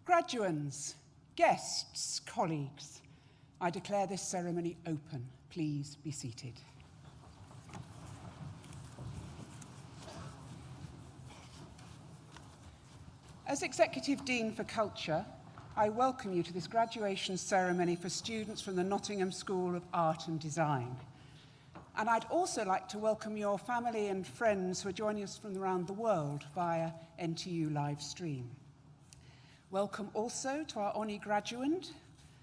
Graduands, guests, colleagues, I declare this ceremony open. Please be seated. As Executive Dean for Culture, I welcome you to this graduation ceremony for students from the Nottingham School of Art and Design. And I'd also like to welcome your family and friends who are joining us from around the world via NTU live stream. Welcome also to our honorary graduand,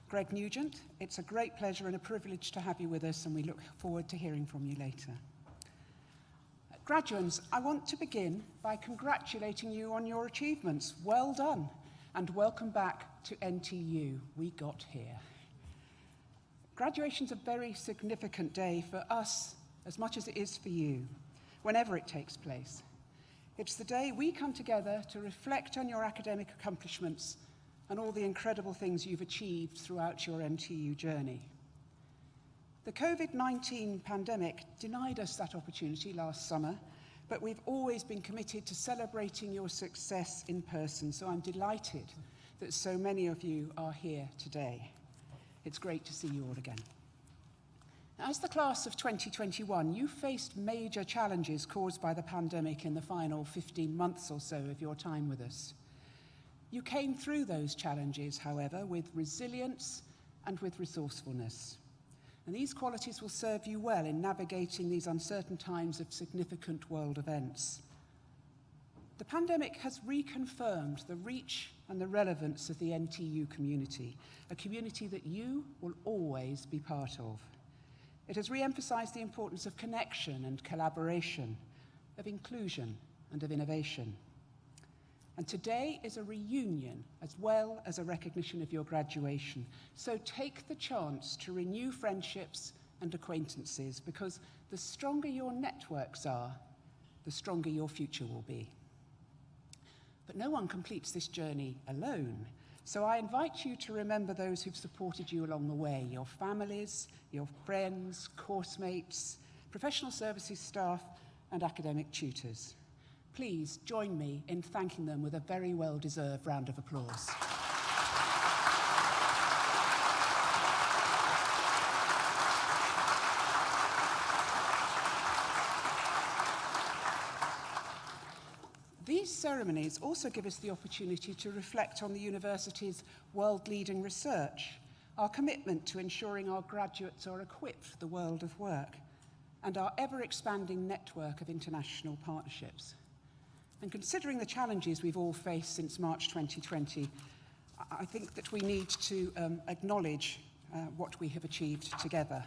Greg Nugent. It's a great pleasure and a privilege to have you with us, and we look forward to hearing from you later. Graduands, I want to begin by congratulating you on your achievements. Well done, and welcome back to NTU. We got here. Graduation's a very significant day for us as much as it is for you, whenever it takes place. It's the day we come together to reflect on your academic accomplishments and all the incredible things you've achieved throughout your NTU journey. The COVID-19 pandemic denied us that opportunity last summer, but we've always been committed to celebrating your success in person, so I'm delighted that so many of you are here today. It's great to see you all again. As the class of 2021, you faced major challenges caused by the pandemic in the final 15 months or so of your time with us. You came through those challenges, however, with resilience and with resourcefulness. And these qualities will serve you well in navigating these uncertain times of significant world events. The pandemic has reconfirmed the reach and the relevance of the NTU community, a community that you will always be part of. It has re-emphasized the importance of connection and collaboration, of inclusion and of innovation. And today is a reunion as well as a recognition of your graduation. So take the chance to renew friendships and acquaintances, because the stronger your networks are, the stronger your future will be. But no one completes this journey alone. So I invite you to remember those who've supported you along the way, your families, your friends, course mates, professional services staff, and academic tutors. Please join me in thanking them with a very well-deserved round of applause. These ceremonies also give us the opportunity to reflect on the university's world-leading research, our commitment to ensuring our graduates are equipped for the world of work, and our ever-expanding network of international partnerships. And considering the challenges we've all faced since March 2020, I think that we need to acknowledge what we have achieved together.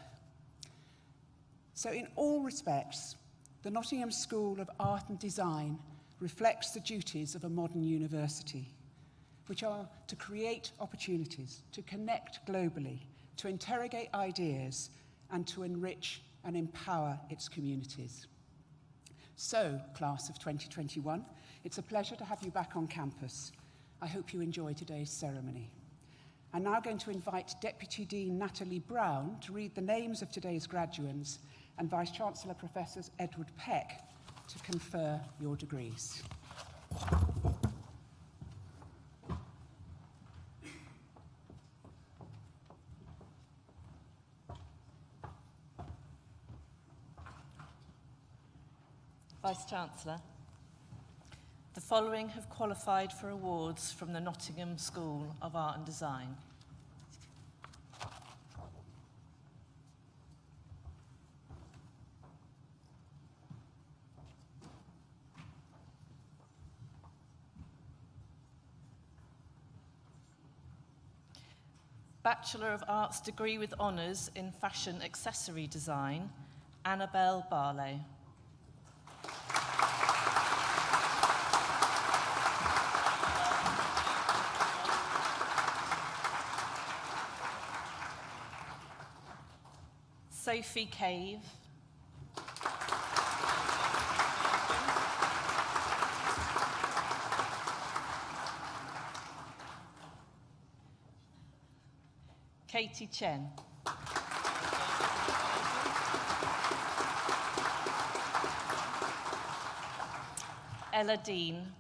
So in all respects, the Nottingham School of Art and Design reflects the duties of a modern university, which are to create opportunities, to connect globally, to interrogate ideas, and to enrich and empower its communities. So, class of 2021, it's a pleasure to have you back on campus. I hope you enjoy today's ceremony. I'm now going to invite Deputy Dean Natalie Brown to read the names of today's graduates and Vice-Chancellor Professors Edward Peck to confer your degrees. Vice-Chancellor, the following have qualified for awards from the Nottingham School of Art and Design. Bachelor of Arts degree with honours in Fashion Accessory Design, Annabelle Barlow. Sophie Cave. Katie Chen. Ella Dean.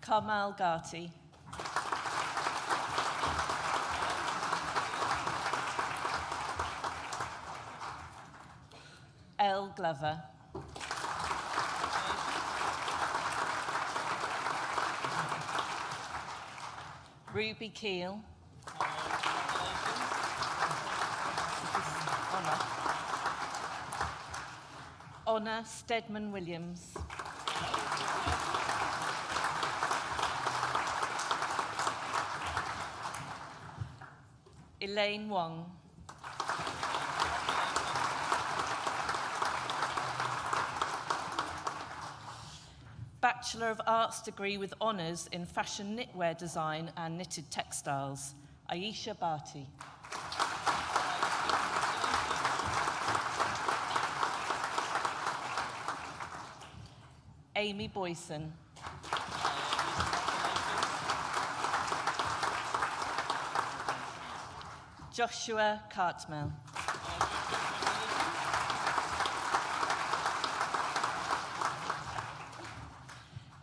Kamal Gharti. Elle Glover. Ruby Keel. Honor Stedman Williams. Elaine Wong. Bachelor of Arts degree with honours in Fashion Knitwear Design and Knitted Textiles, Aisha Bhatti. Amy Boyson. Joshua Cartmel.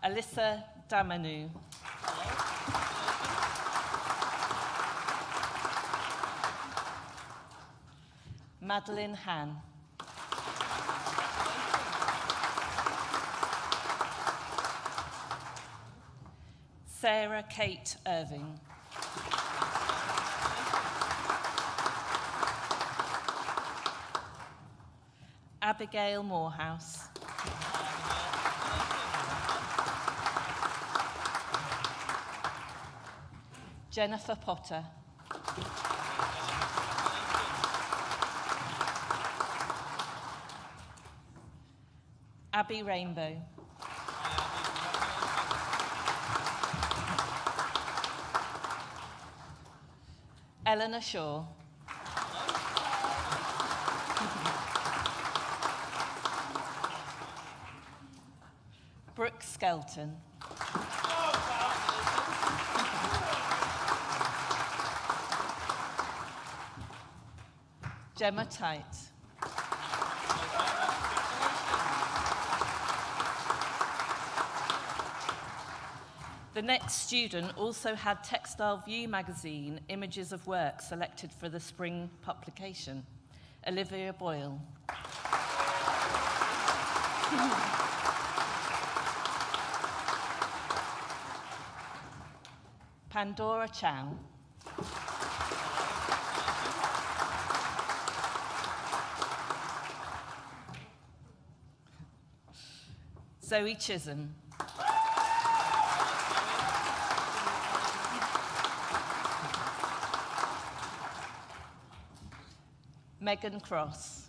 Alyssa Damanu. Madeline Han. Sarah Kate Irving. Abigail Morehouse. Jennifer Potter. Abby Rainbow. Eleanor Shaw. Brooke Skelton. Gemma Tite. The next student also had Textile View magazine images of work selected for the spring publication. Olivia Boyle. Pandora Chow. Zoe Chisholm. Megan Cross.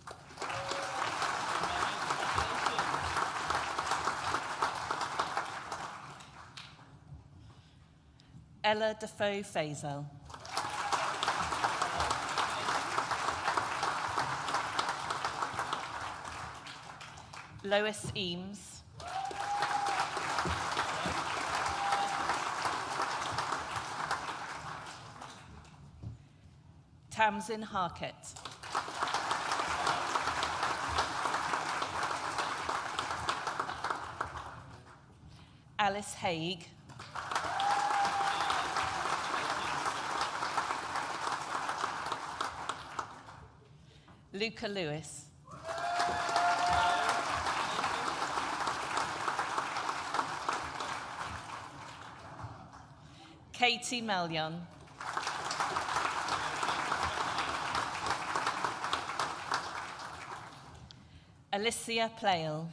Ella Defoe Faisal. Lois Eames. Tamsin Harkett. Alice Haig. Luca Lewis. Katie Melion. Alicia Plale.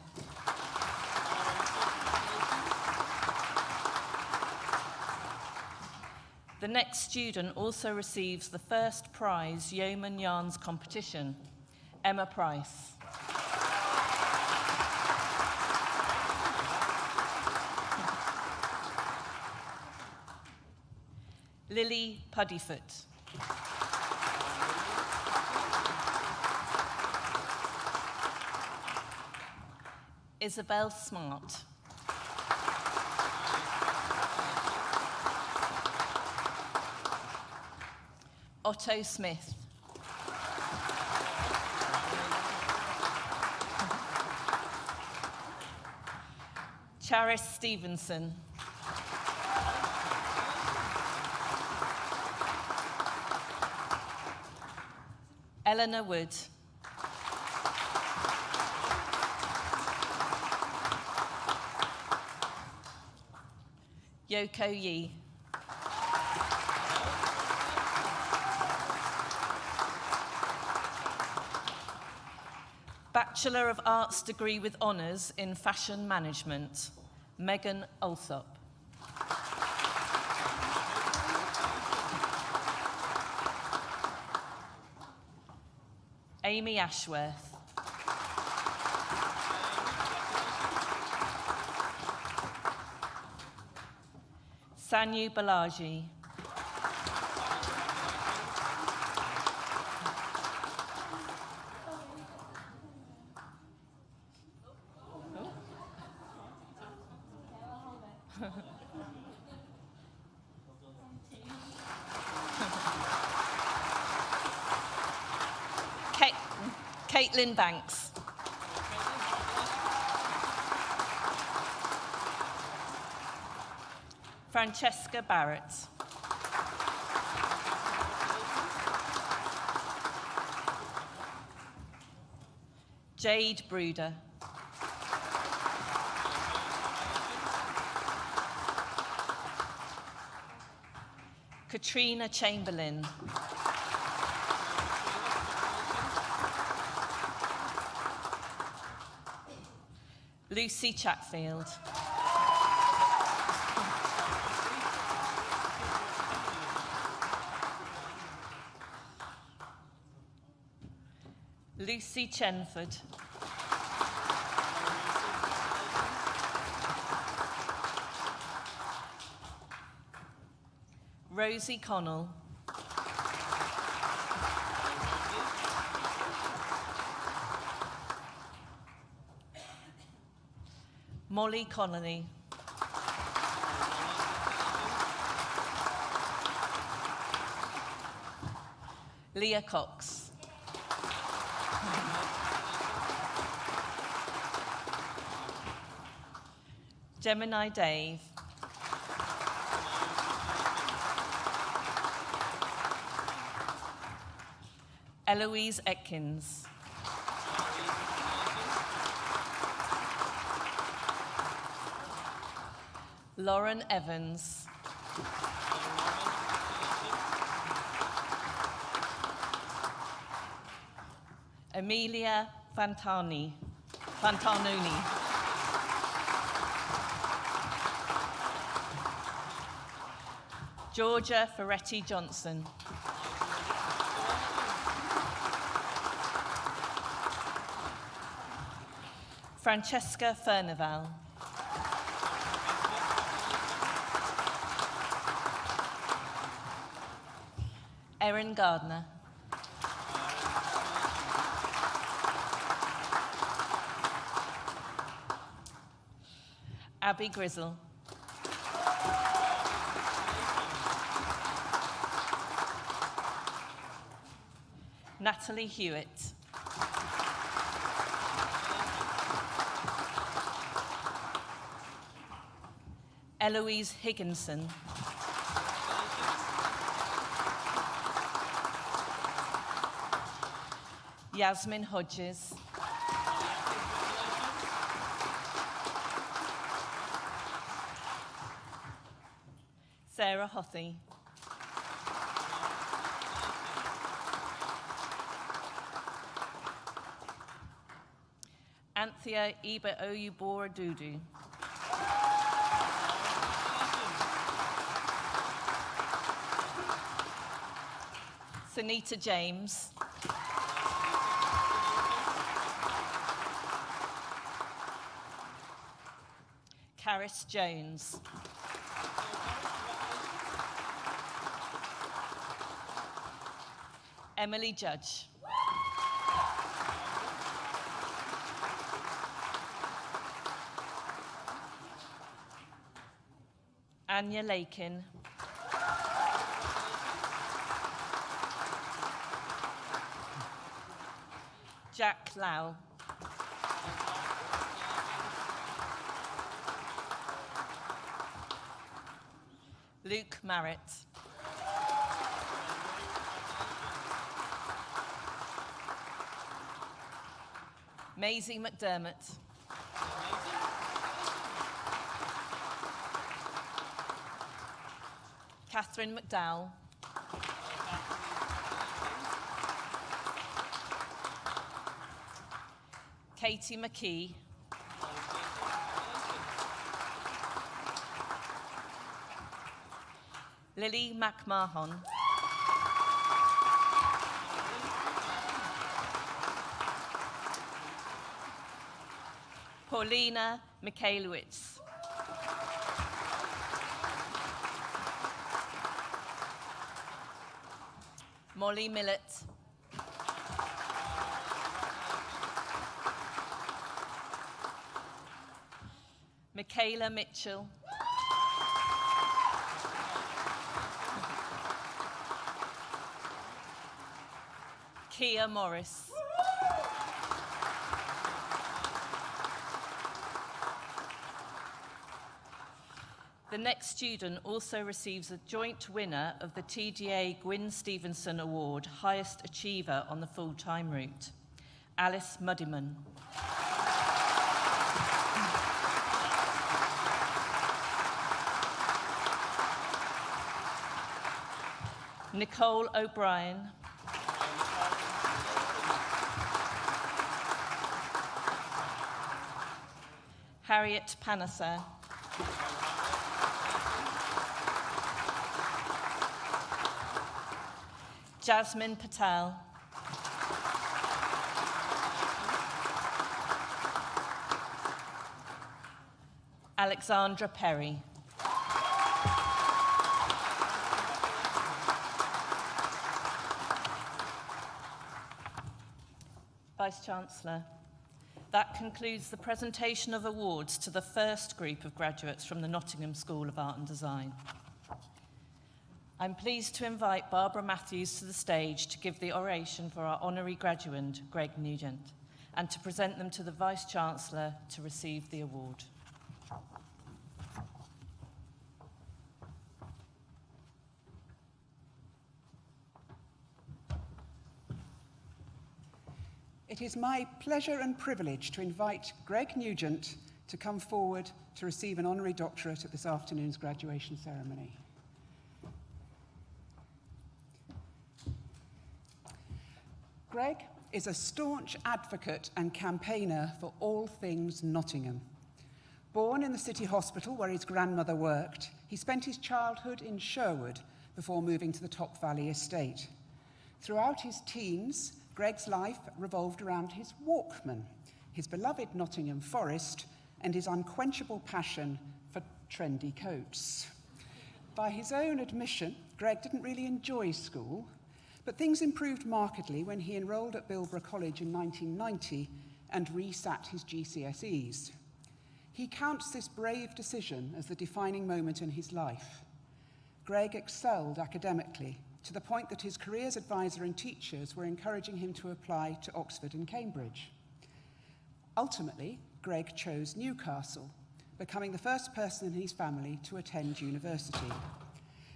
The next student also receives the first prize Yeoman Yarns competition, Emma Price. Lily Puddyfoot. Isabel Smart. Otto Smith. Charis Stevenson. Eleanor Wood. Yoko Yi. Bachelor of Arts degree with honours in Fashion Management, Megan Alsop. Amy Ashworth. Sanyu Balaji. Caitlin Banks. Francesca Barrett. Jade Bruder. Katrina Chamberlain. Lucy Chatfield. Lucy Chenford. Rosie Connell. Molly Connolly. Leah Cox. Gemini Dave. Eloise Atkins. Lauren Evans. Amelia Fantanoni. Georgia Ferretti Johnson. Francesca Furnival. Erin Gardner. Abby Grizzle. Natalie Hewitt. Eloise Higginson. Yasmin Hodges. Sarah Hothy. Anthea Iba Oyubora Dudu. Sunita James. Caris Jones. Emily Judge. Anya Lakin. Jack Lau. Luke Marrett. Maisie McDermott. Catherine McDowell. Katie McKee. Lily McMahon. Paulina Mikhailowicz. Molly Millett. Michaela Mitchell. Kia Morris. The next student also receives a joint winner of the TGA Gwyn Stevenson Award, Highest Achiever on the Full-Time Route, Alice Muddiman. Nicole O'Brien. Harriet Panasser. Jasmine Patel. Alexandra Perry. Vice-Chancellor, that concludes the presentation of awards to the first group of graduates from the Nottingham School of Art and Design. I'm pleased to invite Barbara Matthews to the stage to give the oration for our honorary graduand, Greg Nugent, and to present them to the Vice-Chancellor to receive the award. It is my pleasure and privilege to invite Greg Nugent to come forward to receive an honorary doctorate at this afternoon's graduation ceremony. Greg is a staunch advocate and campaigner for all things Nottingham. Born in the City Hospital where his grandmother worked, he spent his childhood in Sherwood before moving to the Top Valley estate. Throughout his teens, Greg's life revolved around his Walkman, his beloved Nottingham forest, and his unquenchable passion for trendy coats. By his own admission, Greg didn't really enjoy school, but things improved markedly when he enrolled at Bilborough College in 1990 and resat his GCSEs. He counts this brave decision as the defining moment in his life. Greg excelled academically, to the point that his careers advisor and teachers were encouraging him to apply to Oxford and Cambridge. Ultimately, Greg chose Newcastle, becoming the first person in his family to attend university.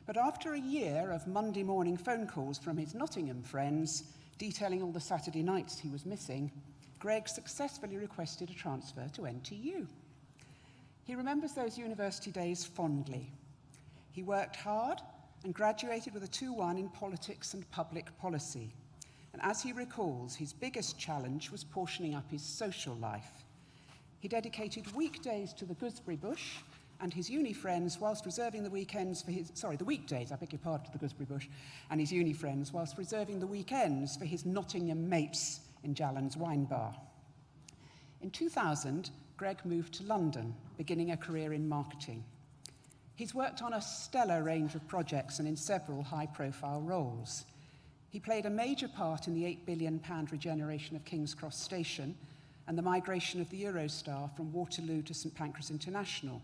But after a year of Monday morning phone calls from his Nottingham friends, detailing all the Saturday nights he was missing, Greg successfully requested a transfer to NTU. He remembers those university days fondly. He worked hard and graduated with a 2-1 in politics and public policy. And as he recalls, his biggest challenge was portioning up his social life. He dedicated weekdays to the gooseberry bush and his uni friends whilst reserving the weekends for his, the weekdays, I beg your pardon, to the gooseberry bush, and his uni friends whilst reserving the weekends for his Nottingham mates in Jallan's wine bar. In 2000, Greg moved to London, beginning a career in marketing. He's worked on a stellar range of projects and in several high-profile roles. He played a major part in the £8 billion regeneration of King's Cross Station and the migration of the Eurostar from Waterloo to St Pancras International.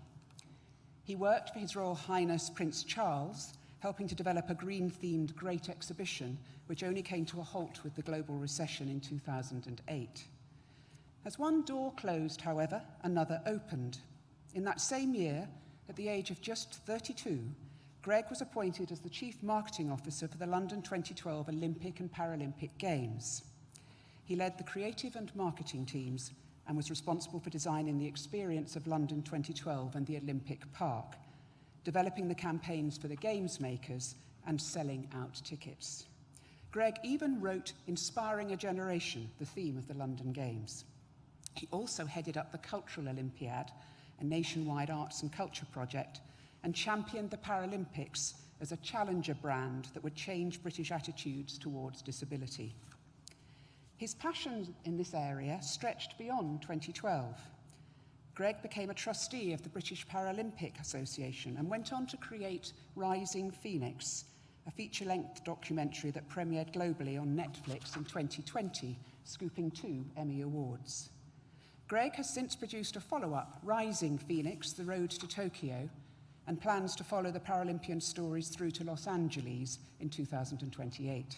He worked for His Royal Highness Prince Charles, helping to develop a green-themed Great Exhibition, which only came to a halt with the global recession in 2008. As one door closed, however, another opened. In that same year, at the age of just 32, Greg was appointed as the Chief Marketing Officer for the London 2012 Olympic and Paralympic Games. He led the creative and marketing teams and was responsible for designing the experience of London 2012 and the Olympic Park, developing the campaigns for the games makers and selling out tickets. Greg even wrote Inspiring a Generation, the theme of the London Games. He also headed up the Cultural Olympiad, a nationwide arts and culture project, and championed the Paralympics as a challenger brand that would change British attitudes towards disability. His passion in this area stretched beyond 2012. Greg became a trustee of the British Paralympic Association and went on to create Rising Phoenix, a feature-length documentary that premiered globally on Netflix in 2020, scooping 2 Emmy Awards. Greg has since produced a follow-up, Rising Phoenix, The Road to Tokyo, and plans to follow the Paralympian stories through to Los Angeles in 2028.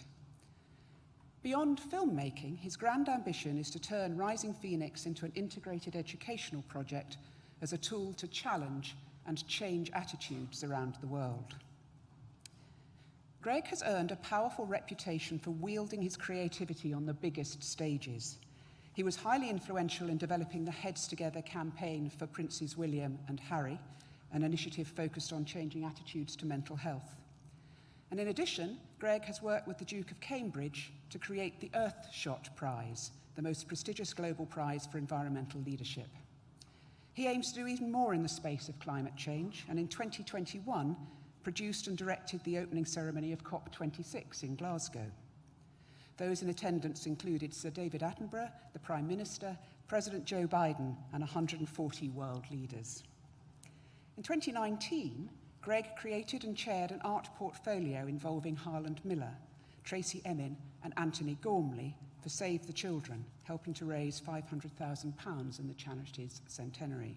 Beyond filmmaking, his grand ambition is to turn Rising Phoenix into an integrated educational project as a tool to challenge and change attitudes around the world. Greg has earned a powerful reputation for wielding his creativity on the biggest stages. He was highly influential in developing the Heads Together campaign for Princes William and Harry, an initiative focused on changing attitudes to mental health. And in addition, Greg has worked with the Duke of Cambridge to create the Earthshot Prize, the most prestigious global prize for environmental leadership. He aims to do even more in the space of climate change, and in 2021 produced and directed the opening ceremony of COP26 in Glasgow. Those in attendance included Sir David Attenborough, the Prime Minister, President Joe Biden, and 140 world leaders. In 2019, Greg created and chaired an art portfolio involving Harland Miller, Tracy Emin, and Anthony Gormley for Save the Children, helping to raise £500,000 in the charity's centenary.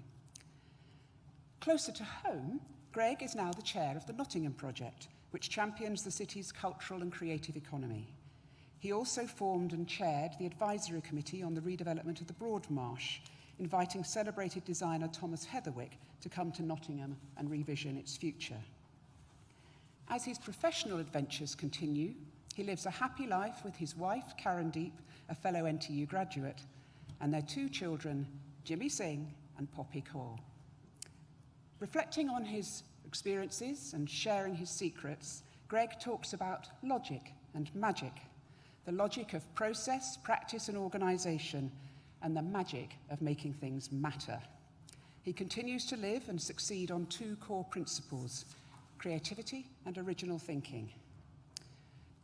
Closer to home, Greg is now the chair of the Nottingham Project, which champions the city's cultural and creative economy. He also formed and chaired the advisory committee on the redevelopment of the Broadmarsh, inviting celebrated designer Thomas Heatherwick to come to Nottingham and revision its future. As his professional adventures continue, he lives a happy life with his wife, Karen Deep, a fellow NTU graduate, and their 2 children, Jimmy Singh and Poppy Kaur. Reflecting on his experiences and sharing his secrets, Greg talks about logic and magic, the logic of process, practice, and organisation, and the magic of making things matter. He continues to live and succeed on 2 core principles, creativity and original thinking.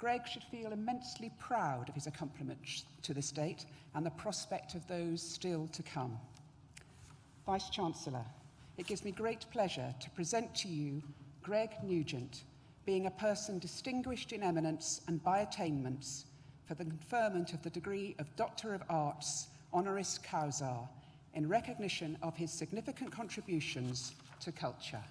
Greg should feel immensely proud of his accomplishments to this date and the prospect of those still to come. Vice-Chancellor, it gives me great pleasure to present to you Greg Nugent, being a person distinguished in eminence and by attainments for the conferment of the degree of Doctor of Arts honoris causa in recognition of his significant contributions to culture.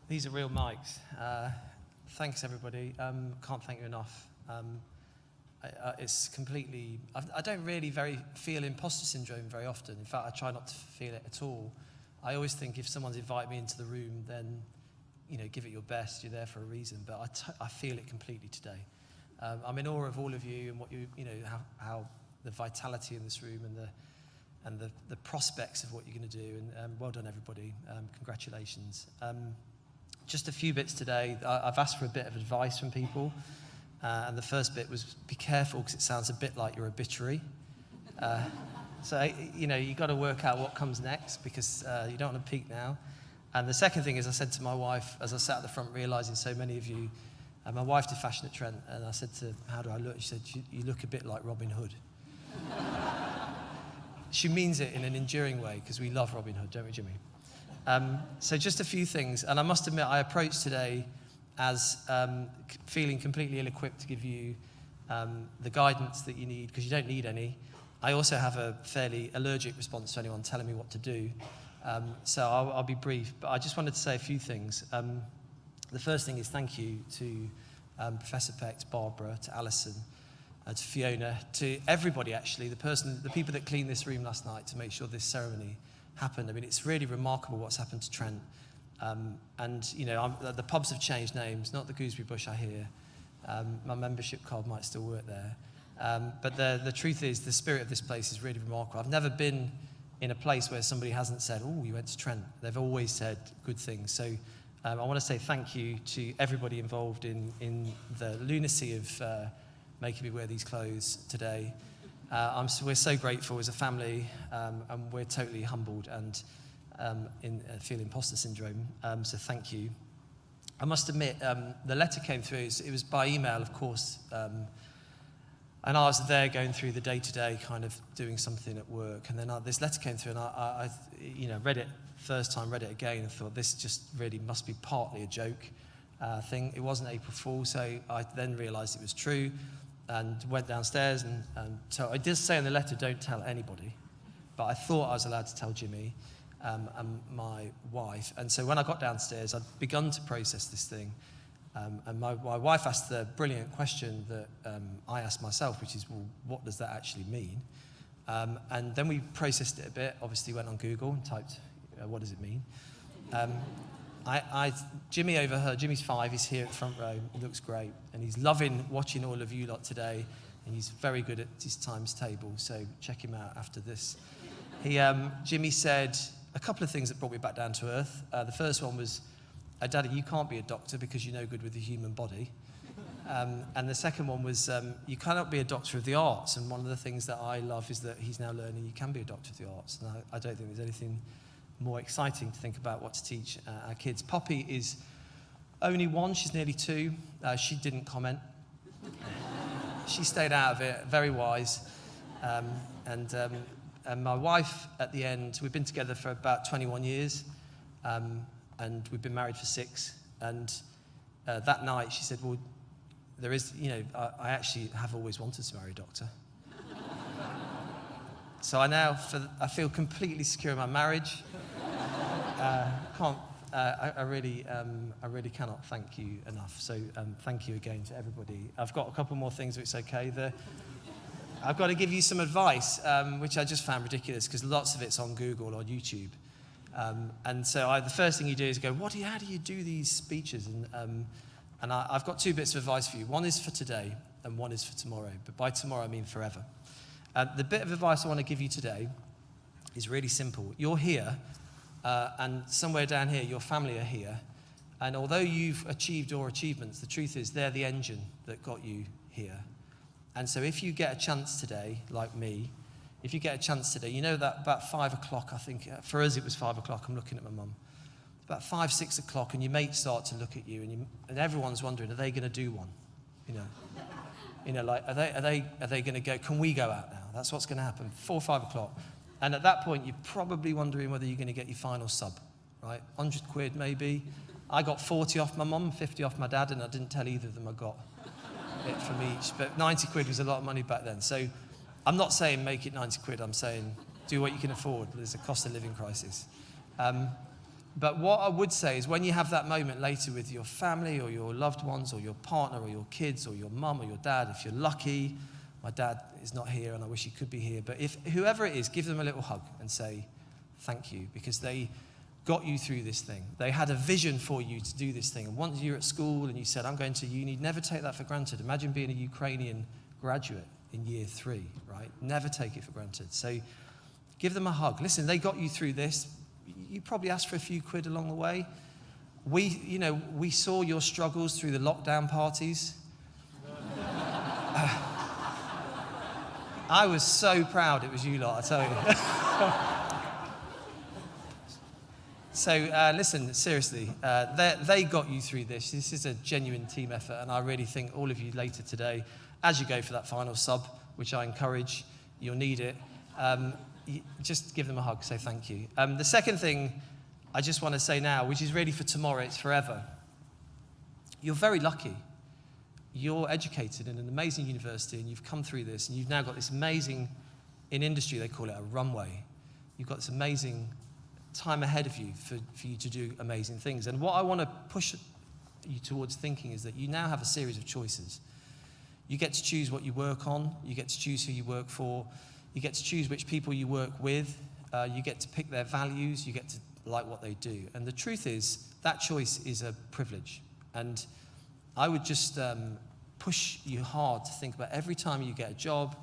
These are real mics. Thanks, everybody. Can't thank you enough. It's completely... I don't really feel imposter syndrome very often. In fact, I try not to feel it at all. I always think if someone's invited me into the room, then, give it your best. You're there for a reason. But I feel it completely today. I'm in awe of all of you and what how the vitality in this room and the prospects of what you're going to do. And well done, everybody. Congratulations. Just a few bits today. I've asked for a bit of advice from people. And the first bit was, be careful, because it sounds a bit like your obituary. So, you've got to work out what comes next, because you don't want to peak now. And the second thing is, I said to my wife, as I sat at the front, realising so many of you, my wife did fashion at Trent, and I said to her, how do I look? She said, you look a bit like Robin Hood. She means it in an enduring way, because we love Robin Hood, don't we, Jimmy? So just a few things, and I must admit I approached today as feeling completely ill-equipped to give you the guidance that you need, because you don't need any. I also have a fairly allergic response to anyone telling me what to do, so I'll be brief, but I just wanted to say a few things. The first thing is thank you to Professor Peck, to Barbara, to Alison, to Fiona, to everybody actually, the people that cleaned this room last night to make sure this ceremony happened. I mean, it's really remarkable what's happened to Trent. The pubs have changed names, not the Gooseberry Bush, I hear. My membership card might still work there. But the truth is, the spirit of this place is really remarkable. I've never been in a place where somebody hasn't said, oh, you went to Trent. They've always said good things. So I want to say thank you to everybody involved in the lunacy of making me wear these clothes today. We're so grateful as a family, and we're totally humbled and feel imposter syndrome, so thank you. I must admit, the letter came through, it was by email, of course, and I was there going through the day-to-day, kind of doing something at work, and then this letter came through, and I read it first time, read it again, and thought, this just really must be partly a joke thing. It wasn't April Fool, so I then realised it was true, and went downstairs, and so I did say in the letter, don't tell anybody, but I thought I was allowed to tell Jimmy and my wife. And so when I got downstairs, I'd begun to process this thing, and my wife asked the brilliant question that I asked myself, which is, well, what does that actually mean? And then we processed it a bit, obviously went on Google and typed, what does it mean? Jimmy overheard, Jimmy's 5, he's here at the front row, he looks great, and he's loving watching all of you lot today, and he's very good at his times table, so check him out after this. Jimmy said a couple of things that brought me back down to earth. The first one was, Daddy, you can't be a doctor because you're no good with the human body. And the second one was, you cannot be a doctor of the arts, and one of the things that I love is that he's now learning you can be a doctor of the arts, and I don't think there's anything more exciting to think about what to teach our kids. Poppy is only 1, she's nearly 2. She didn't comment. She stayed out of it, very wise. And my wife, at the end, we've been together for about 21 years, and we've been married for 6. And that night she said, well, there is, I actually have always wanted to marry a doctor. So I feel completely secure in my marriage. I really cannot thank you enough. So thank you again to everybody. I've got a couple more things, if it's okay. I've got to give you some advice, which I just found ridiculous, because lots of it's on Google or YouTube. And so the first thing you do is go, how do you do these speeches? And I've got 2 bits of advice for you. One is for today, and one is for tomorrow. But by tomorrow, I mean forever. The bit of advice I want to give you today is really simple. You're here, and somewhere down here, your family are here. And although you've achieved your achievements, the truth is they're the engine that got you here. And so if you get a chance today, like me, if you get a chance today, you know that about 5 o'clock, I think, for us it was 5 o'clock, I'm looking at my mum. About 5, 6 o'clock, and your mates start to look at you, and everyone's wondering, are they going to do one? Like, are they going to go, can we go out now? That's what's going to happen, 4 or 5 o'clock. And at that point, you're probably wondering whether you're going to get your final sub, right? 100 quid maybe. I got 40 off my mum, 50 off my dad, and I didn't tell either of them I got it from each. But 90 quid was a lot of money back then. So I'm not saying make it 90 quid, I'm saying do what you can afford. There's a cost of living crisis. But what I would say is when you have that moment later with your family or your loved ones or your partner or your kids or your mum or your dad, if you're lucky, my dad is not here and I wish he could be here, but if whoever it is, give them a little hug and say thank you, because they got you through this thing. They had a vision for you to do this thing. And once you're at school and you said, I'm going to uni, never take that for granted. Imagine being a Ukrainian graduate in year 3, right? Never take it for granted. So give them a hug. Listen, they got you through this. You probably asked for a few quid along the way. We saw your struggles through the lockdown parties. I was so proud it was you lot, I tell you. So listen, seriously, they got you through this. This is a genuine team effort, and I really think all of you later today, as you go for that final sub, which I encourage, you'll need it, just give them a hug, say thank you. The second thing I just want to say now, which is really for tomorrow, it's forever. You're very lucky. You're educated in an amazing university, and you've come through this, and you've now got this amazing, in industry they call it a runway. You've got this amazing time ahead of you for you to do amazing things. And what I want to push you towards thinking is that you now have a series of choices. You get to choose what you work on, you get to choose who you work for, you get to choose which people you work with, you get to pick their values, you get to like what they do. And the truth is, that choice is a privilege. And I would just push you hard to think about every time you get a job.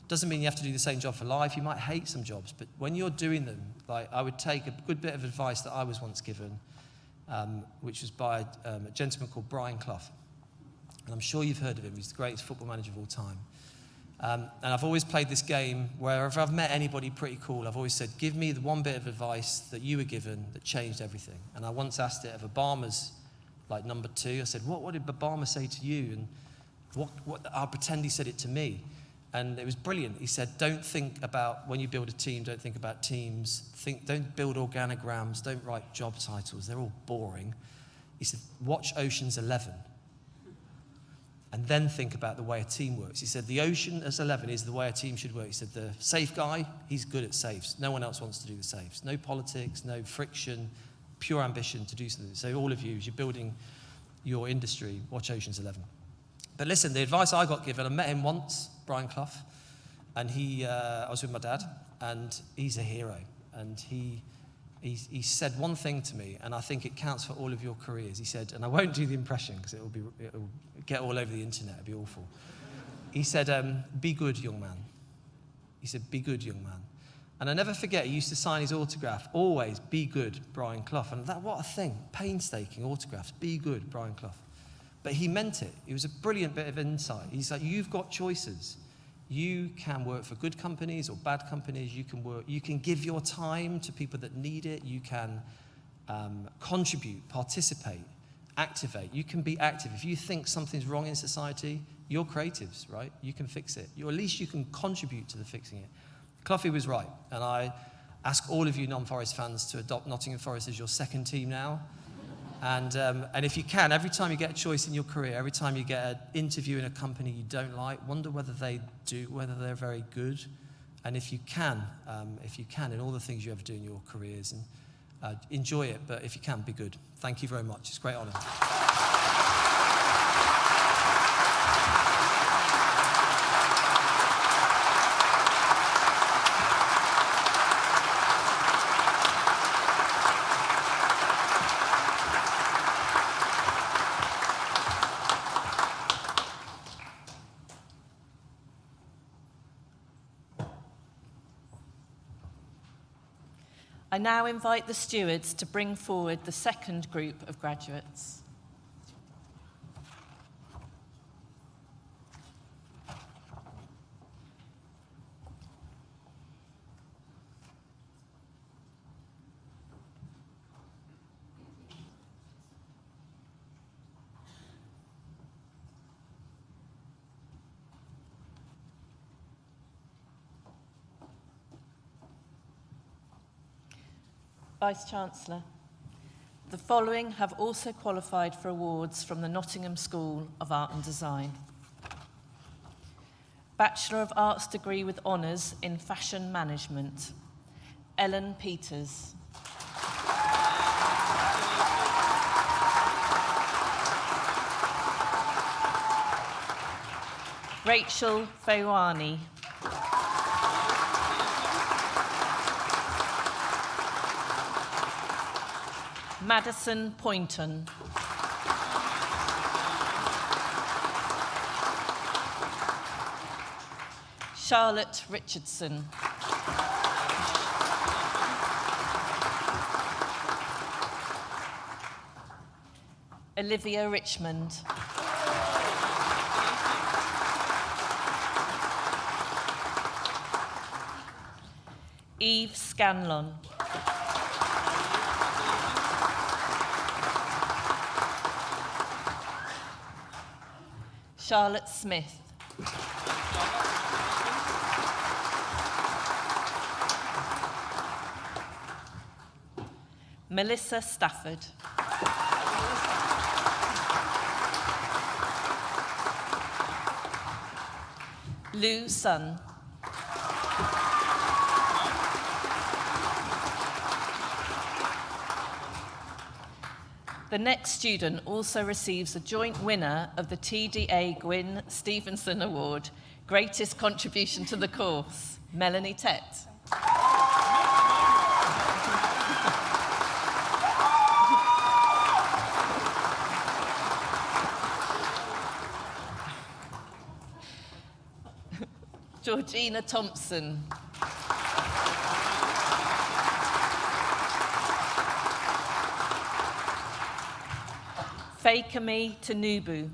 Doesn't mean you have to do the same job for life. You might hate some jobs, but when you're doing them, like I would take a good bit of advice that I was once given, which was by a gentleman called Brian Clough. And I'm sure you've heard of him. He's the greatest football manager of all time. And I've always played this game where if I've met anybody pretty cool, I've always said, give me the one bit of advice that you were given that changed everything. And I once asked it of Obama's like number 2. I said, what did Obama say to you? And what I'll pretend he said it to me. And it was brilliant. He said, don't think about, when you build a team, don't think about teams. Don't build organograms. Don't write job titles. They're all boring. He said, watch Ocean's 11. And then think about the way a team works. He said, the Ocean's 11 is the way a team should work. He said, the safe guy, he's good at safes. No one else wants to do the safes. No politics, no friction, pure ambition to do something. So all of you, as you're building your industry, watch Ocean's 11. But listen, the advice I got given, I met him once, Brian Clough, and I was with my dad, and he's a hero. And he said one thing to me, and I think it counts for all of your careers. He said, and I won't do the impression because it'll get all over the internet, it'll be awful. He said, be good, young man. He said, be good, young man. And I never forget, he used to sign his autograph, always, be good, Brian Clough. And what a thing, painstaking autographs, be good, Brian Clough. But he meant it. It was a brilliant bit of insight. He's like, you've got choices. You can work for good companies or bad companies. You can give your time to people that need it. You can contribute, participate, activate. You can be active. If you think something's wrong in society, you're creatives, right? You can fix it. At least you can contribute to the fixing it. Cloughie was right. And I ask all of you non-Forest fans to adopt Nottingham Forest as your second team now. And if you can, every time you get a choice in your career, every time you get an interview in a company you don't like, wonder whether they're very good. And if you can, in all the things you ever do in your careers, and enjoy it, but if you can, be good. Thank you very much. It's a great honour. I now invite the stewards to bring forward the second group of graduates. Vice-Chancellor, the following have also qualified for awards from the Nottingham School of Art and Design. Bachelor of Arts degree with honours in Fashion Management, Ellen Peters. Rachel Fewani. Madison Poynton. Charlotte Richardson. Olivia Richmond. Eve Scanlon. Charlotte Smith. Melissa Stafford. Lou Sun. The next student also receives a joint winner of the TDA Gwyn Stevenson Award, Greatest Contribution to the Course, Melanie Tett. Georgina Thompson. Fakemi Tanubu.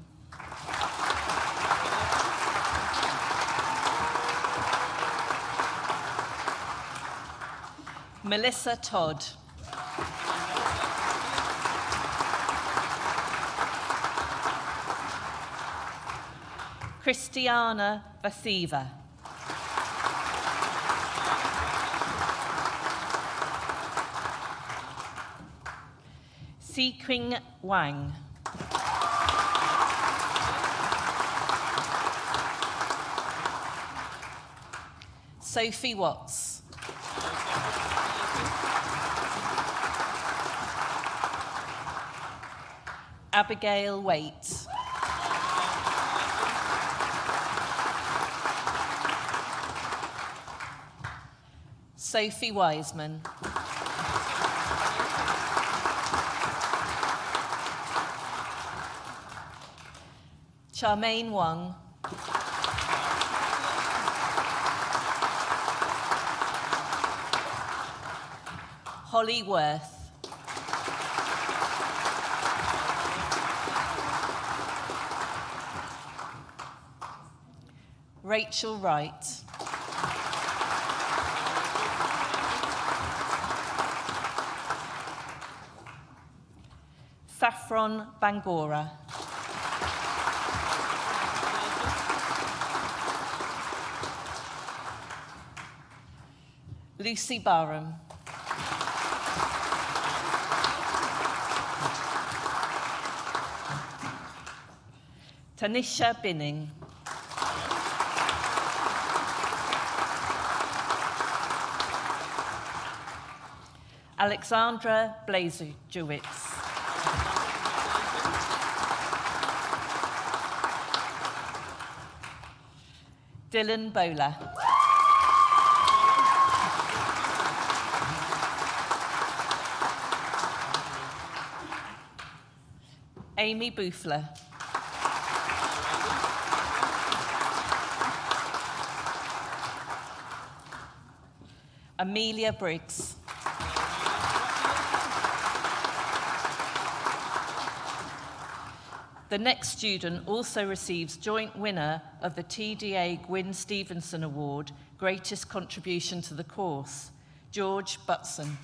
Melissa Todd. Christiana Vasiva. Si-Qing Wang. Sophie Watts. Abigail Waite. Sophie Wiseman. Charmaine Wang. Holly Worth. Rachel Wright. Saffron Bangora. Lucy Barham. Tanisha Binning. Alexandra Blazewicz. Dylan Bowler. Amy Boufler. Amelia Briggs. The next student also receives joint winner of the TDA Gwyn Stevenson Award, Greatest Contribution to the Course, George Butson.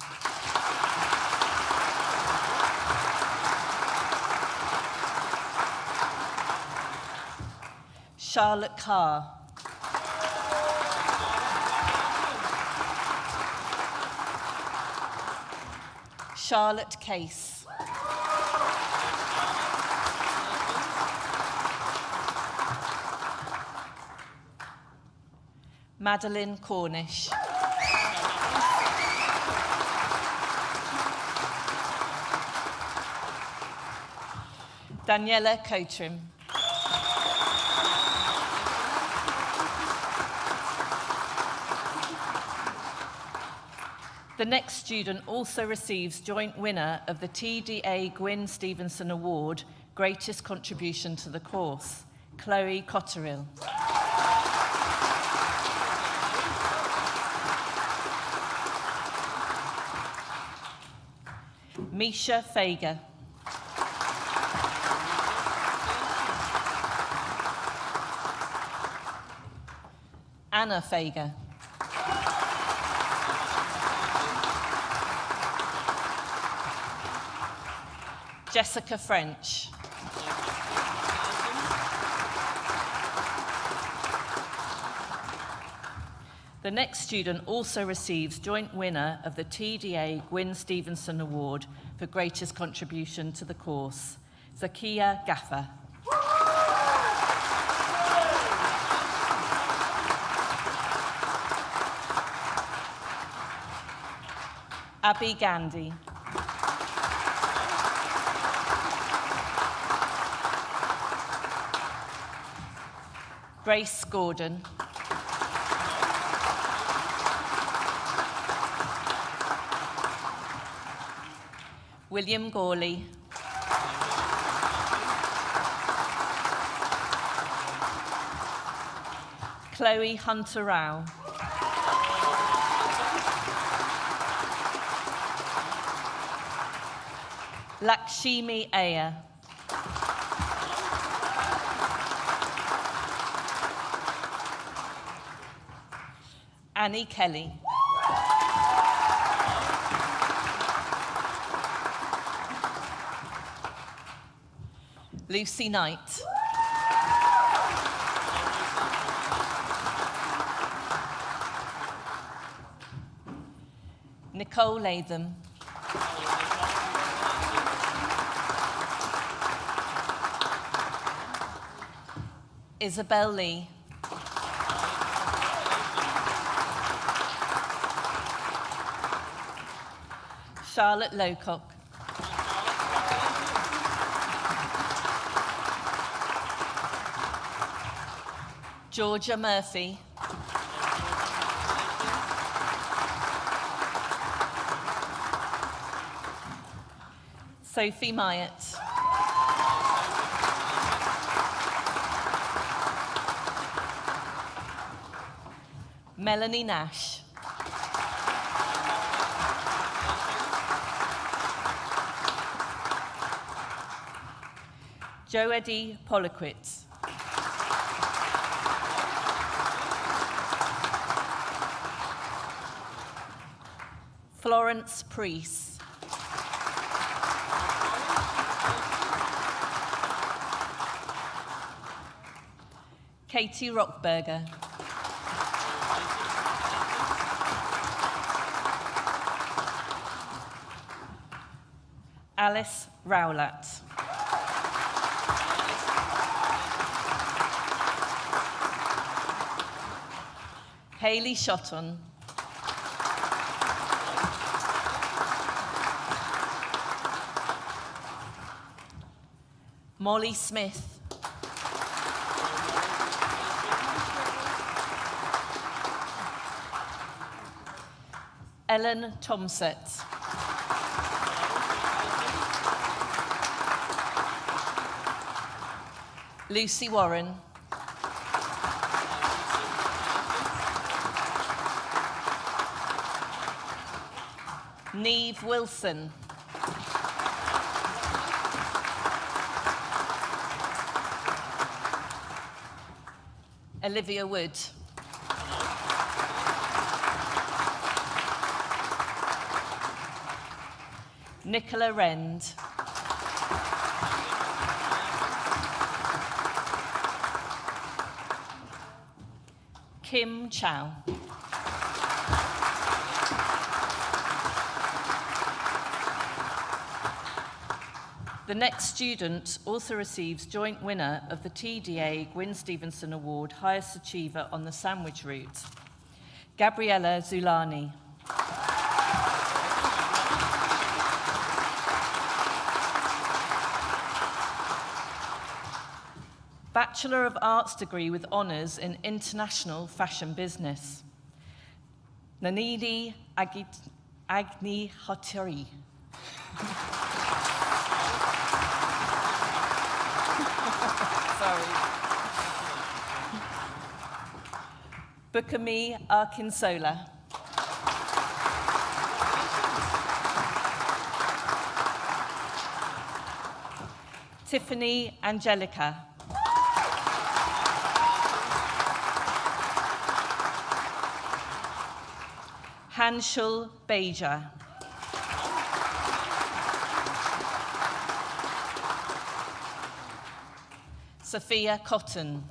Charlotte Carr. Charlotte Case. Madeline Cornish. Daniela Coatrim. The next student also receives joint winner of the TDA Gwyn Stevenson Award, Greatest Contribution to the Course, Chloe Cotterill. Misha Fager. Anna Fager. Jessica French. The next student also receives joint winner of the TDA Gwyn Stevenson Award for Greatest Contribution to the Course, Zakia Gaffer. Abby Gandhi. Grace Gordon. William Gawley. Chloe Hunter-Rao. Lakshmi Ayer. Annie Kelly. Lucy Knight. Nicole Latham. Isabel Lee. Charlotte Lowcock. Georgia Murphy. Sophie Myatt. Melanie Nash. Joeddie Poloquit. Florence Priest. Katie Rockberger. Alice Rowlatt. Hayley Shotton. Molly Smith. Ellen Tomset. Lucy Warren. Neve Wilson. Olivia Wood. Nicola Rend. Kim Chow. The next student also receives joint winner of the TDA Gwyn Stevenson Award Highest Achiever on the Sandwich Route, Gabriella Zulani. Bachelor of Arts degree with honours in International Fashion Business, Nanidi Agnihotori. Sorry. Bukami Arkinsola. Tiffany Angelica. Hanshul Beja. Sophia Cotton.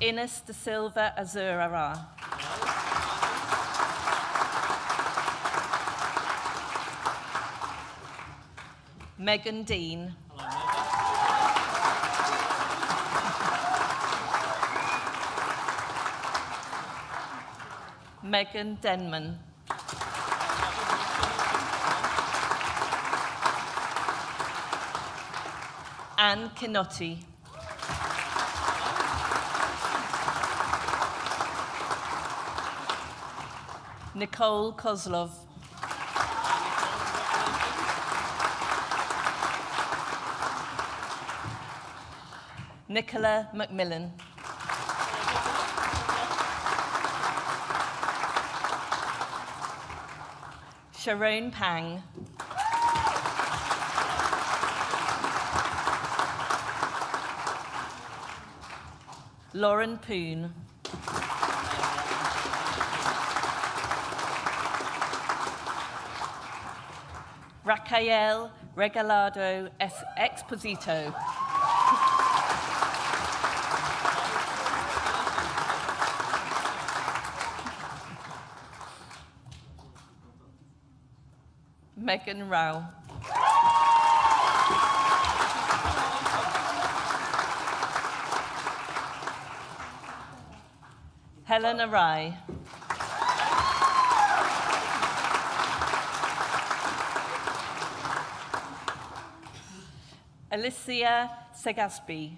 Ines de Silva Azurara. Megan Dean. Megan Denman. Anne Kinotti. Nicole Kozlov. Nicola Macmillan. Sharon Pang. Lauren Poon. Raquel Regalado Exposito. Megan Rao. Helena Rai. Alicia Segasby.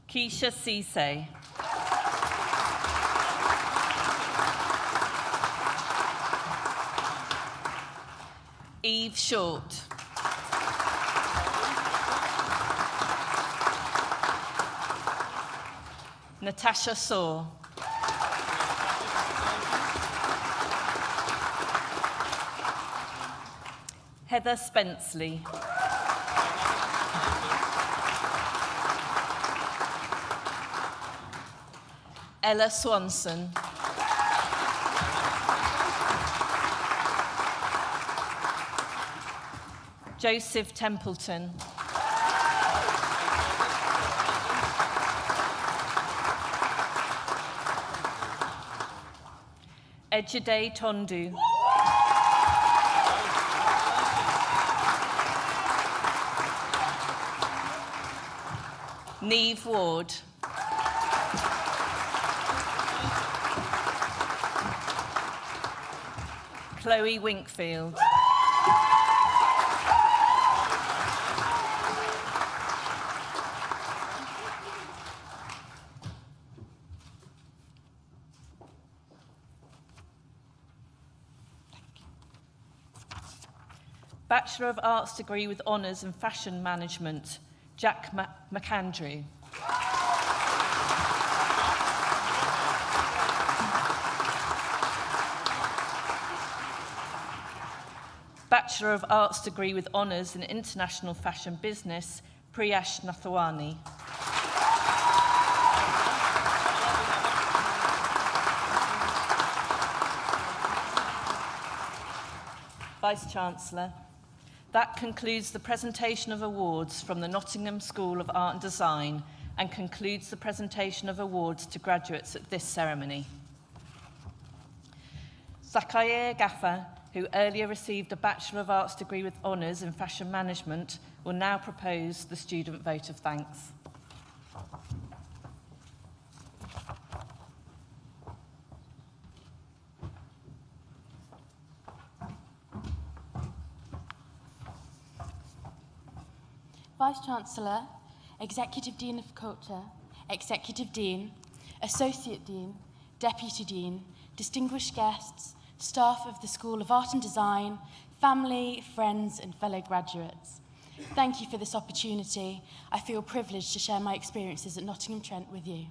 Keisha Cisse. Eve Short. Natasha Saw. Heather Spenceley. Ella Swanson. Joseph Templeton. Ejide Tondu. Neve Ward. Chloe Winkfield. Bachelor of Arts degree with honours in Fashion Management, Jack McAndrew. Bachelor of Arts degree with honours in International Fashion Business, Priyash Nathwani. Vice-Chancellor, that concludes the presentation of awards from the Nottingham School of Art and Design and concludes the presentation of awards to graduates at this ceremony. Zakaria Gaffer, who earlier received a Bachelor of Arts degree with honours in Fashion Management, will now propose the student vote of thanks. Vice-Chancellor, Executive Dean of Culture, Executive Dean, Associate Dean, Deputy Dean, distinguished guests, staff of the School of Art and Design, family, friends and fellow graduates. Thank you for this opportunity. I feel privileged to share my experiences at Nottingham Trent with you.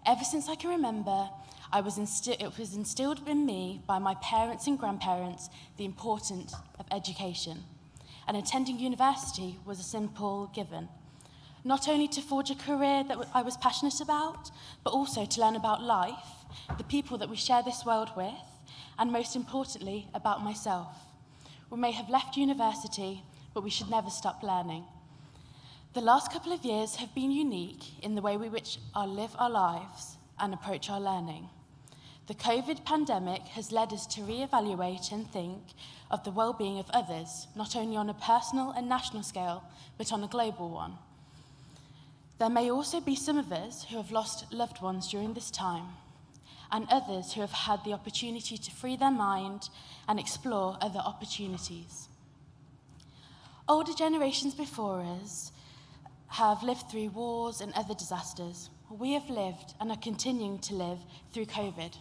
Ever since I can remember, it was instilled in me by my parents and grandparents the importance of education. And attending university was a simple given. Not only to forge a career that I was passionate about, but also to learn about life, the people that we share this world with, and most importantly, about myself. We may have left university, but we should never stop learning. The last couple of years have been unique in the way we live our lives and approach our learning. The COVID pandemic has led us to reevaluate and think of the well-being of others, not only on a personal and national scale, but on a global one. There may also be some of us who have lost loved ones during this time, and others who have had the opportunity to free their mind and explore other opportunities. Older generations before us have lived through wars and other disasters. We have lived and are continuing to live through COVID.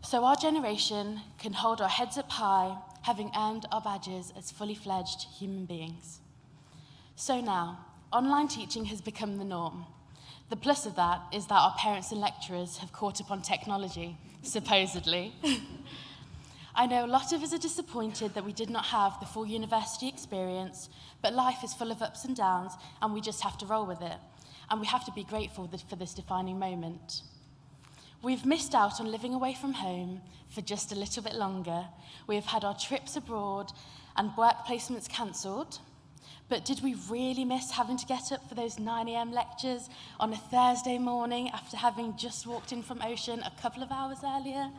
So our generation can hold our heads up high, having earned our badges as fully fledged human beings. So now, online teaching has become the norm. The plus of that is that our parents and lecturers have caught up on technology, supposedly. I know a lot of us are disappointed that we did not have the full university experience, but life is full of ups and downs, and we just have to roll with it. And we have to be grateful for this defining moment. We've missed out on living away from home for just a little bit longer. We have had our trips abroad and work placements cancelled. But did we really miss having to get up for those 9 a.m. lectures on a Thursday morning after having just walked in from Ocean a couple of hours earlier?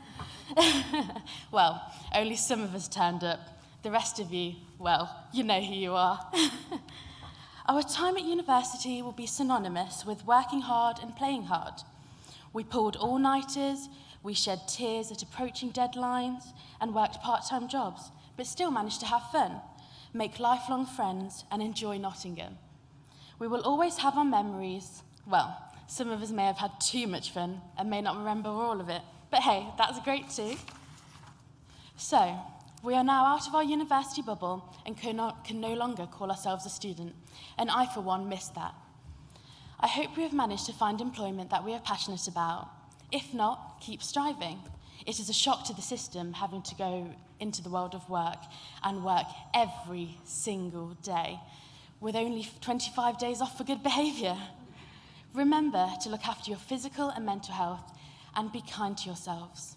Well, only some of us turned up. The rest of you, well, you know who you are. Our time at university will be synonymous with working hard and playing hard. We pulled all-nighters, we shed tears at approaching deadlines, and worked part-time jobs, but still managed to have fun, make lifelong friends, and enjoy Nottingham. We will always have our memories. Well, some of us may have had too much fun and may not remember all of it, but hey, that's great too. So, we are now out of our university bubble and can no longer call ourselves a student, and I, for one, miss that. I hope we have managed to find employment that we are passionate about. If not, keep striving. It is a shock to the system having to go into the world of work and work every single day with only 25 days off for good behaviour. Remember to look after your physical and mental health and be kind to yourselves.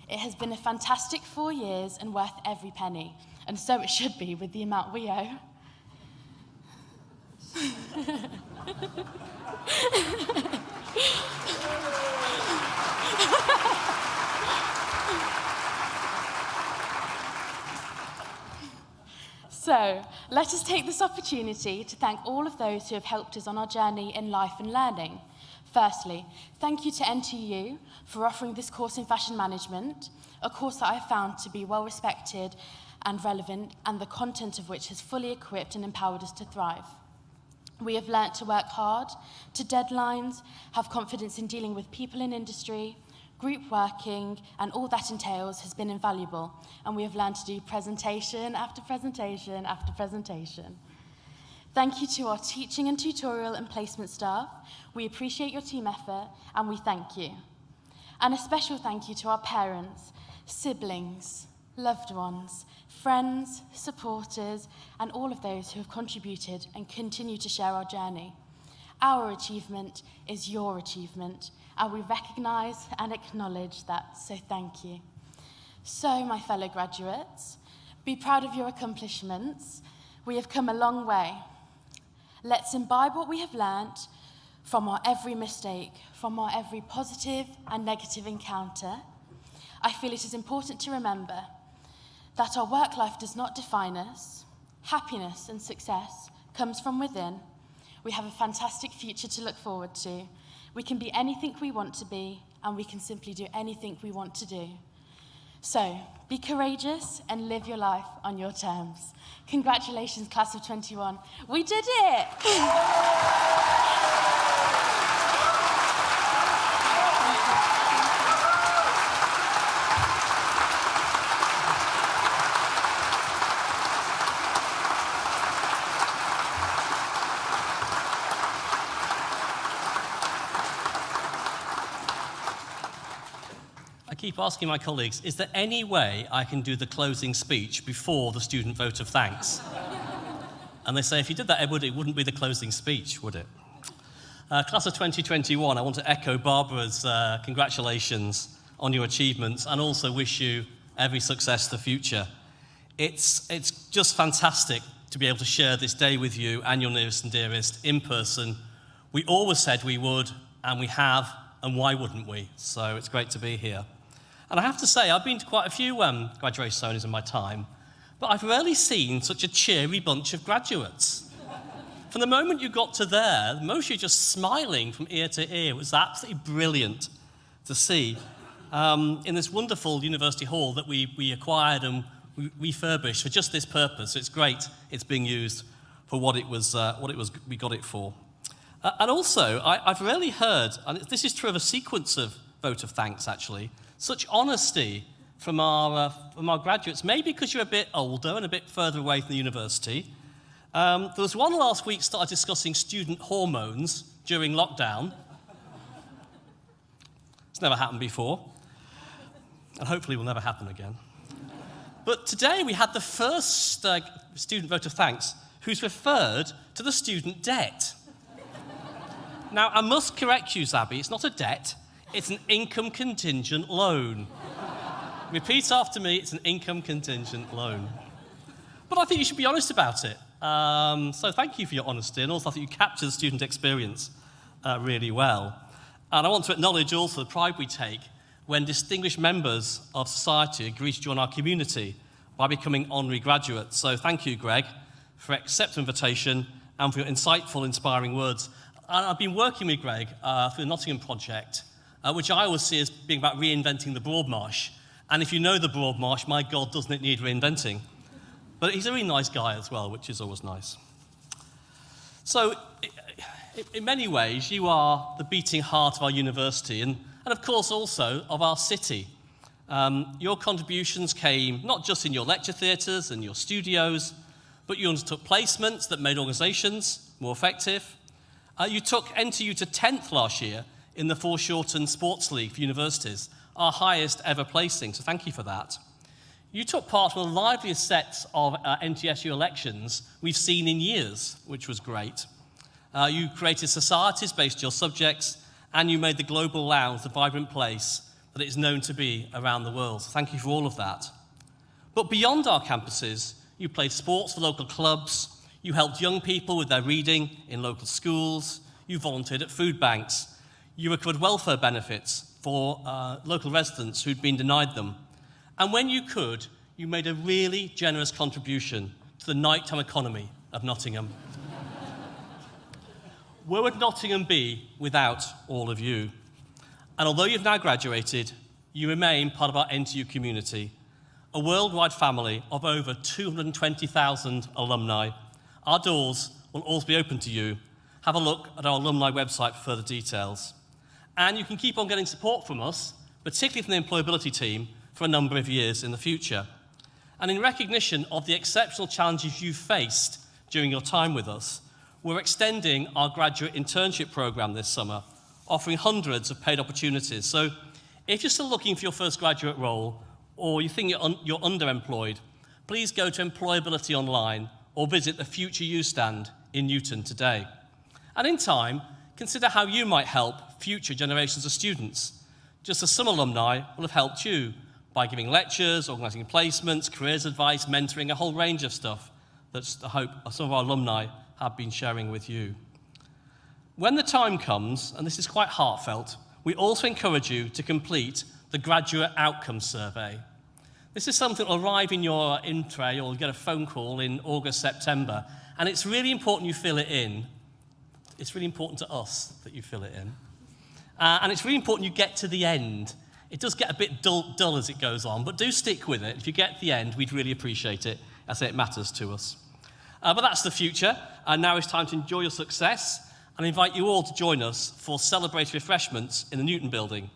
It has been a fantastic 4 years and worth every penny, and so it should be with the amount we owe. So, let us take this opportunity to thank all of those who have helped us on our journey in life and learning. Firstly, thank you to NTU for offering this course in fashion management, a course that I have found to be well respected and relevant, and the content of which has fully equipped and empowered us to thrive. We have learnt to work hard, to deadlines, have confidence in dealing with people in industry, group working, and all that entails has been invaluable, and we have learned to do presentation after presentation after presentation. Thank you to our teaching and tutorial and placement staff. We appreciate your team effort, and we thank you. And a special thank you to our parents, siblings, loved ones, friends, supporters, and all of those who have contributed and continue to share our journey. Our achievement is your achievement, and we recognise and acknowledge that, so thank you. So, my fellow graduates, be proud of your accomplishments. We have come a long way. Let's imbibe what we have learnt from our every mistake, from our every positive and negative encounter. I feel it is important to remember that our work life does not define us. Happiness and success comes from within. We have a fantastic future to look forward to. We can be anything we want to be, and we can simply do anything we want to do. So, be courageous and live your life on your terms. Congratulations, class of 21. We did it! I keep asking my colleagues, is there any way I can do the closing speech before the student vote of thanks? And they say, if you did that, Edward, it wouldn't be the closing speech, would it? Class of 2021, I want to echo Barbara's congratulations on your achievements and also wish you every success for the future. It's just fantastic to be able to share this day with you and your nearest and dearest in person. We always said we would, and we have, and why wouldn't we? So it's great to be here. And I have to say, I've been to quite a few graduation ceremonies in my time, but I've rarely seen such a cheery bunch of graduates. From the moment you got to there, most of you just smiling from ear to ear. It was absolutely brilliant to see in this wonderful university hall that we acquired and we refurbished for just this purpose. So it's great it's being used for what it was we got it for. And also, I've rarely heard, and this is true of a sequence of vote of thanks actually, such honesty from our graduates, maybe because you're a bit older and a bit further away from the university. There was one last week started discussing student hormones during lockdown. It's never happened before, and hopefully will never happen again. But today we had the first student vote of thanks who's referred to the student debt. Now, I must correct you, Zabby, it's not a debt, it's an income contingent loan. Repeat after me, it's an income contingent loan. But I think you should be honest about it. So thank you for your honesty, and also I think you capture the student experience really well. And I want to acknowledge also the pride we take when distinguished members of society agree to join our community by becoming honorary graduates. So thank you, Greg, for accepting the invitation and for your insightful, inspiring words. And I've been working with Greg through the Nottingham project, which I always see as being about reinventing the Broadmarsh. And if you know the Broadmarsh, my God, doesn't it need reinventing? But he's a really nice guy as well, which is always nice. So, in many ways, you are the beating heart of our university and of course, also of our city. Your contributions came not just in your lecture theatres and your studios, but you undertook placements that made organisations more effective. You took NTU to 10th last year in the Foreshortened Sports League for universities, our highest ever placing, so thank you for that. You took part in the liveliest sets of NTSU elections we've seen in years, which was great. You created societies based on your subjects, and you made the Global Lounge the vibrant place that it is known to be around the world. So thank you for all of that. But beyond our campuses, you played sports for local clubs, you helped young people with their reading in local schools, you volunteered at food banks, you recovered welfare benefits for local residents who'd been denied them. And when you could, you made a really generous contribution to the nighttime economy of Nottingham. Where would Nottingham be without all of you? And although you've now graduated, you remain part of our NTU community, a worldwide family of over 220,000 alumni. Our doors will always be open to you. Have a look at our alumni website for further details. And you can keep on getting support from us, particularly from the employability team, for a number of years in the future. And in recognition of the exceptional challenges you faced during your time with us, we're extending our graduate internship program this summer, offering hundreds of paid opportunities. So if you're still looking for your first graduate role, or you think you're underemployed, please go to Employability Online or visit the Future You stand in Newton today. And in time, consider how you might help future generations of students, just as some alumni will have helped you by giving lectures, organising placements, careers advice, mentoring, a whole range of stuff that I hope some of our alumni have been sharing with you. When the time comes, and this is quite heartfelt, we also encourage you to complete the Graduate Outcomes Survey. This is something that will arrive in your in-tray, or you'll get a phone call in August, September, and it's really important you fill it in. It's really important to us that you fill it in. And it's really important you get to the end. It does get a bit dull as it goes on, but do stick with it. If you get to the end, we'd really appreciate it. I say it matters to us. But that's the future, and now it's time to enjoy your success, and invite you all to join us for celebratory refreshments in the Newton building.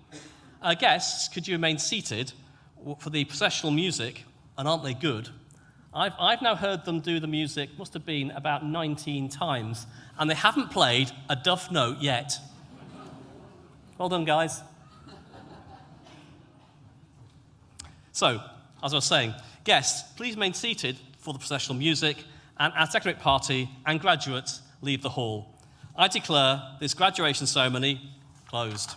Guests, could you remain seated for the processional music, and aren't they good? I've now heard them do the music, must have been about 19 times, and they haven't played a duff note yet. Well done, guys. So, as I was saying, guests, please remain seated for the processional music, and our secretariat party and graduates leave the hall. I declare this graduation ceremony closed.